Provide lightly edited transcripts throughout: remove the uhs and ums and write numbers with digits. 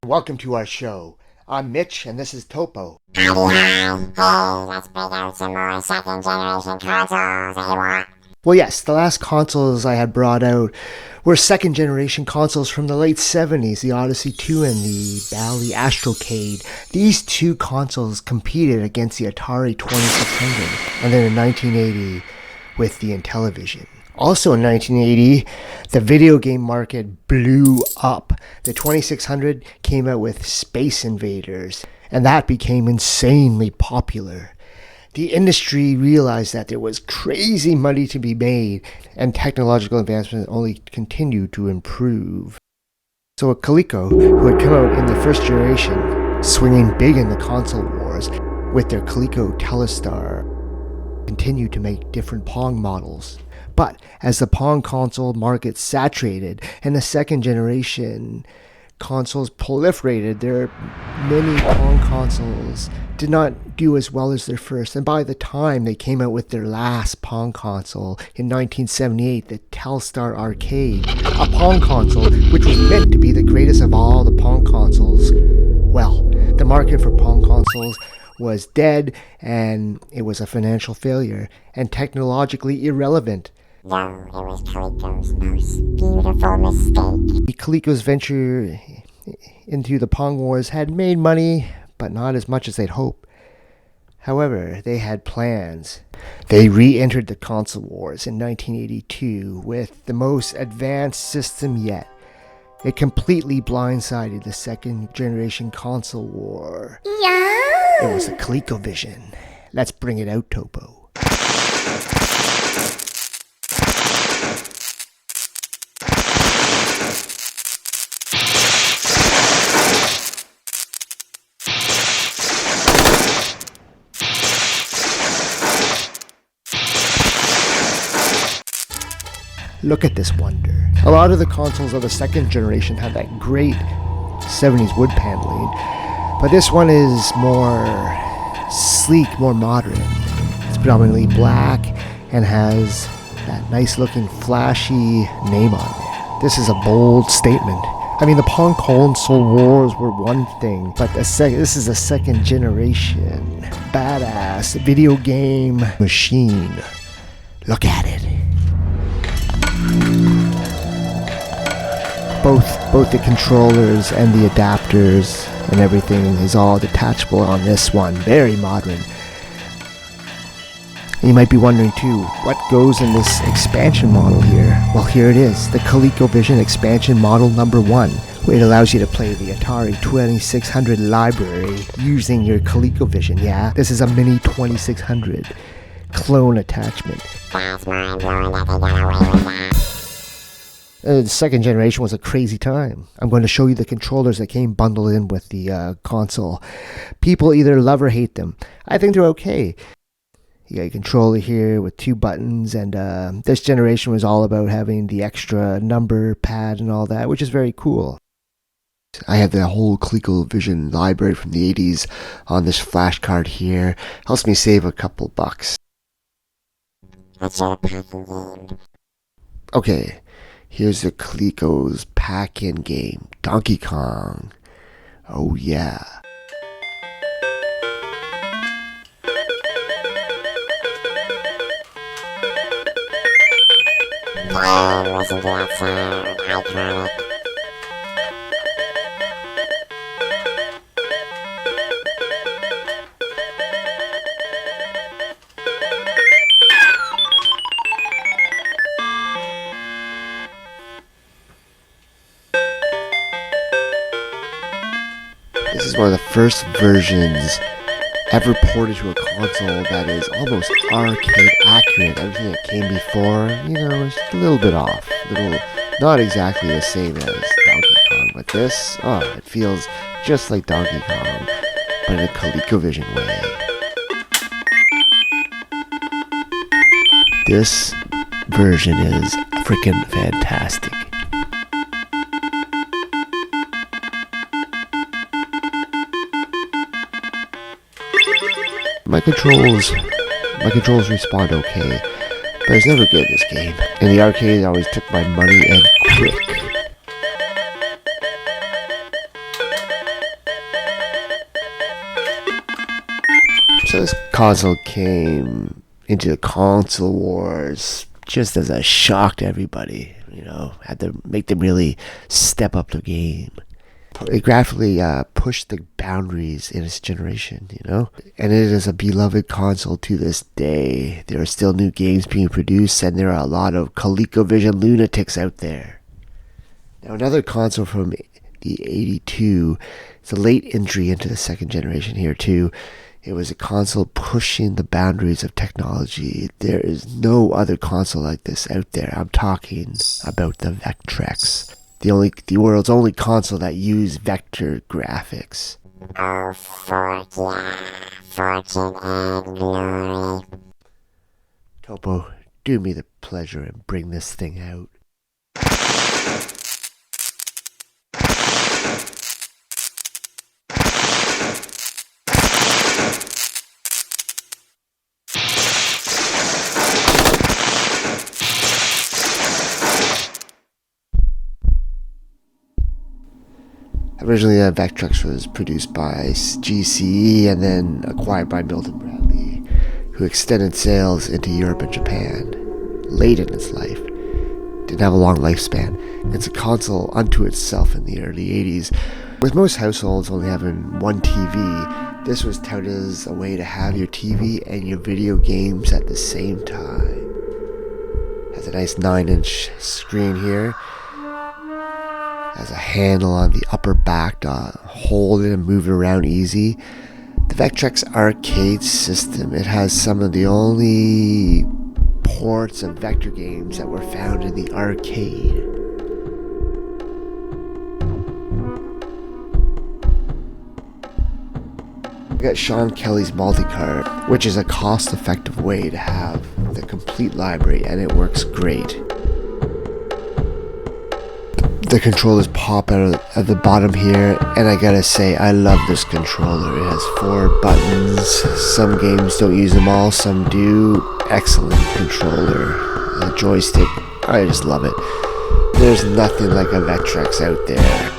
Welcome to our show. I'm Mitch, and this is Topo. Howdy, hi. Hey, let's break out some more second generation consoles, what? Well, yes, the last consoles I had brought out were second generation consoles from the late 70s, the Odyssey 2 and the Bally Astrocade. These two consoles competed against the Atari 2600, and then in 1980 with the Intellivision. Also in 1980, the video game market blew up. The 2600 came out with Space Invaders, and that became insanely popular. The industry realized that there was crazy money to be made, and technological advancements only continued to improve. So Coleco, who had come out in the first generation, swinging big in the console wars with their Coleco Telestar, continued to make different Pong models. But as the Pong console market saturated and the second generation consoles proliferated, their many Pong consoles did not do as well as their first. And by the time they came out with their last Pong console in 1978, the Telstar Arcade, a Pong console which was meant to be the greatest of all the Pong consoles, well, the market for Pong consoles was dead, and it was a financial failure and technologically irrelevant. No, it was Coleco's most beautiful mistake. Coleco's venture into the Pong Wars had made money, but not as much as they'd hoped. However, they had plans. They re-entered the console wars in 1982 with the most advanced system yet. It completely blindsided the second generation console war. Yeah. It was the Colecovision. Let's bring it out, Topo. Look at this wonder. A lot of the consoles of the second generation had that great 70s wood paneling, but this one is more sleek, more modern. It's predominantly black and has that nice looking flashy name on it. This is a bold statement. I mean, the Pong console wars were one thing, but this is a second generation badass video game machine. Look at it. Both the controllers and the adapters and everything is all detachable on this one. Very modern. And you might be wondering too, what goes in this expansion model here? Well, here it is, the ColecoVision expansion model number 1. It allows you to play the Atari 2600 library using your ColecoVision. Yeah, this is a mini 2600 clone attachment. That's mind-blowing that they got away with that. The second generation was a crazy time. I'm going to show you the controllers that came bundled in with the console. People either love or hate them. I think they're okay. You got a controller here with 2 buttons, and this generation was all about having the extra number pad and all that, which is very cool. I have the whole ColecoVision library from the 80s on this flash card here. Helps me save a couple bucks. What's your packing game? Okay. Here's the Coleco's pack-in game, Donkey Kong. Oh yeah. Yeah, listen to that sound. Iconic. This is one of the first versions ever ported to a console that is almost arcade accurate. Everything that came before, is a little bit off. Not exactly the same as Donkey Kong, but this, it feels just like Donkey Kong, but in a ColecoVision way. This version is freaking fantastic. My controls respond okay, but it's never good, this game. In the arcade, I always took my money and quick. So this console came into the console wars just as a shock to everybody. Had to make them really step up the game. It graphically pushed the boundaries in its generation, and it is a beloved console to this day. There are still new games being produced, and there are a lot of Colecovision lunatics out there. Now, another console from the 82, it's a late entry into the second generation here too. It was a console pushing the boundaries of technology. There is no other console like this out there. I'm talking about the Vectrex. The world's only console that used vector graphics. Oh, fortune and glory. Topo, do me the pleasure and bring this thing out. Originally, Vectrex was produced by GCE and then acquired by Milton Bradley, who extended sales into Europe and Japan. Late in its life, didn't have a long lifespan. It's a console unto itself in the early 80s. With most households only having one TV, this was touted as a way to have your TV and your video games at the same time. Has a nice 9-inch screen here. Has a handle on the upper back to hold it and move it around easy. The Vectrex arcade system, it has some of the only ports of vector games that were found in the arcade. We got Sean Kelly's multi-cart, which is a cost-effective way to have the complete library, and it works great. The controllers pop out at the bottom here, and I gotta say, I love this controller. It has 4 buttons. Some games don't use them all, some do. Excellent controller. The joystick, I just love it. There's nothing like a Vectrex out there.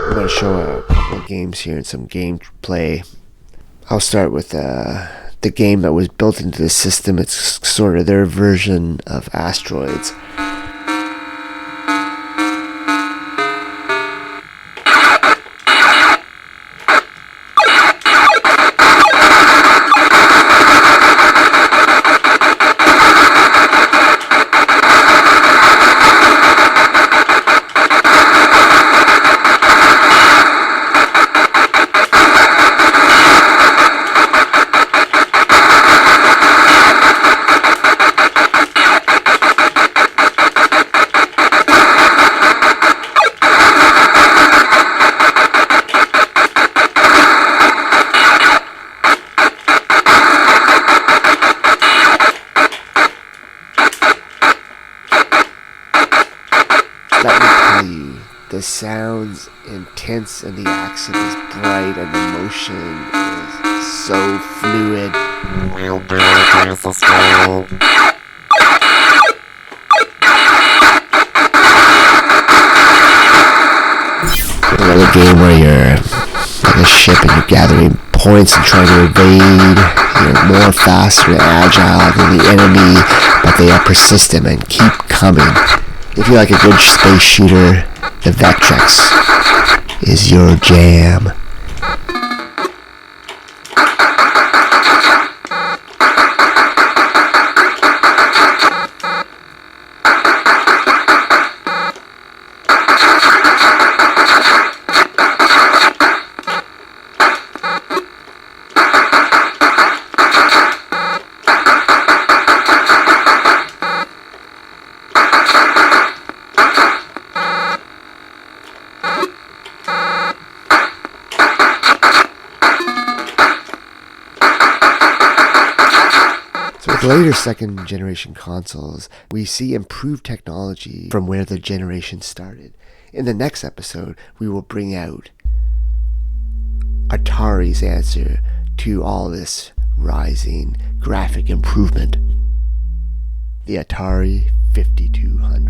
I'm gonna show a couple of games here and some gameplay. I'll start with the game that was built into the system. It's sort of their version of Asteroids. The sound's intense and the accent is bright and the motion is so fluid. Another game where you're like a ship and you're gathering points and trying to evade. You're more faster and agile than the enemy, but they are persistent and keep coming. If you like a good space shooter, the Vectrex is your jam. Later second generation consoles, we see improved technology from where the generation started. In the next episode, we will bring out Atari's answer to all this rising graphic improvement. The Atari 5200.